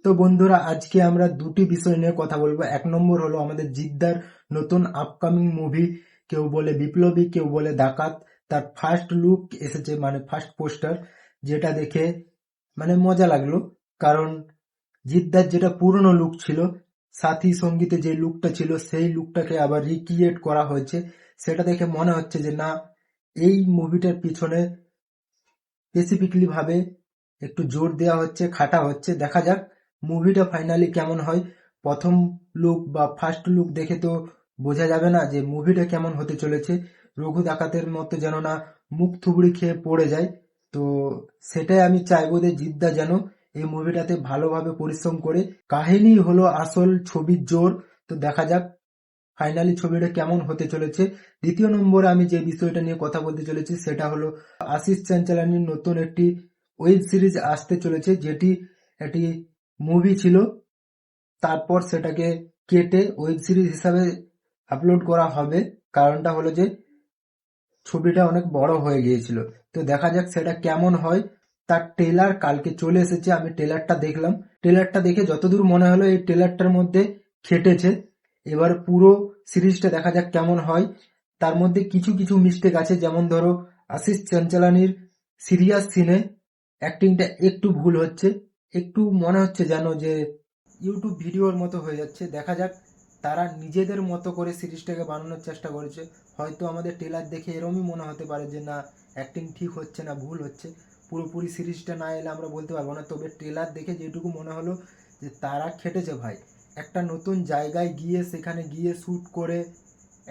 তো বন্ধুরা, আজকে আমরা দুটি বিষয় নিয়ে কথা বলবো। এক নম্বর হলো আমাদের জিদ্দার নতুন আপকামিং মুভি, কেউ বলে বিপ্লবী, কেউ বলে ডাকাত। তার ফার্স্ট লুক এসেছে, মানে ফার্স্ট পোস্টার, যেটা দেখে মানে মজা লাগলো। কারণ জিদ্দার যেটা পুরনো লুক ছিল, সাথী সঙ্গীতে যে লুকটা ছিল, সেই লুকটাকে আবার রিক্রিয়েট করা হয়েছে। সেটা দেখে মনে হচ্ছে যে না, এই মুভিটার পিছনে স্পেসিফিকলি ভাবে একটু জোর দেওয়া হচ্ছে, খাটা হচ্ছে। দেখা যাক মুভিটা ফাইনালি কেমন হয়। প্রথম লুক বা ফার্স্ট লুক দেখে তো বোঝা যাবে না যে মুভিটা কেমন হতে চলেছে। রঘু ডাকাতের মতো যেন না মুখ থুবড়ি খেয়ে পড়ে যায়। তো সেটাই আমি চাইবো যে জিদ্দা যেন এই মুভিটাতে ভালোভাবে পরিশ্রম করে। কাহিনী হলো আসল, ছবির জোর। তো দেখা যাক ফাইনালি ছবিটা কেমন হতে চলেছে। দ্বিতীয় নম্বরে আমি যে বিষয়টা নিয়ে কথা বলতে চলেছি সেটা হলো আশিস চাঞ্চলানির নতুন একটি ওয়েব সিরিজ আসতে চলেছে, যেটি একটি মুভি ছিল, তারপর সেটাকে কেটে ওয়েব সিরিজ হিসাবে আপলোড করা হবে। কারণটা হলো যে ছবিটা অনেক বড় হয়ে গিয়েছিল। তো দেখা যাক সেটা কেমন হয়। তার ট্রেলার কালকে চলে এসেছে, আমি ট্রেলারটা দেখলাম। ট্রেলারটা দেখে যতদূর মনে হলো এই ট্রেলারটার মধ্যে খেটেছে। এবার পুরো সিরিজটা দেখা যাক কেমন হয়। তার মধ্যে কিছু কিছু মিস্টেক আছে, যেমন ধরো আশিস চাঞ্চলানির সিরিয়াস সিনে অ্যাক্টিংটা একটু ভুল হচ্ছে। একটু মনে হচ্ছে যেন যে ইউটিউব ভিডিওর মতো হয়ে যাচ্ছে। দেখা যাক, তারা নিজেদের মতো করে সিরিজটাকে বানানোর চেষ্টা করেছে। হয়তো আমাদের ট্রেলার দেখে এরমই মনে হতে পারে যে না, অ্যাক্টিং ঠিক হচ্ছে না, ভুল হচ্ছে। পুরোপুরি সিরিজটা না এলে আমরা বলতে পারবো না। তবে ট্রেলার দেখে যেটুকু মনে হলো যে তারা খেটেছে ভাই। একটা নতুন জায়গায় গিয়ে সেখানে গিয়ে শ্যুট করে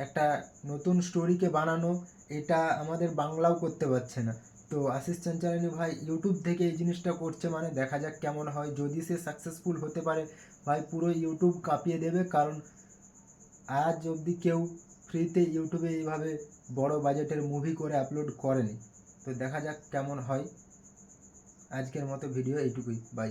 একটা নতুন স্টোরিকে বানানো, এটা আমাদের বাংলাও করতে পারছে না। তো আশিস চাঞ্চলানি ভাই ইউটিউব থেকে এই জিনিসটা করছে, মানে দেখা যাক কেমন হয়। যদি সে সাকসেসফুল হতে পারে ভাই, পুরো ইউটিউব কাঁপিয়ে দেবে। কারণ আজ অবধি কেউ ফ্রিতে ইউটিউবে এইভাবে বড় বাজেটের মুভি করে আপলোড করেনি। তো দেখা যাক কেমন হয়। আজকের মতো ভিডিও এইটুকুই, বাই।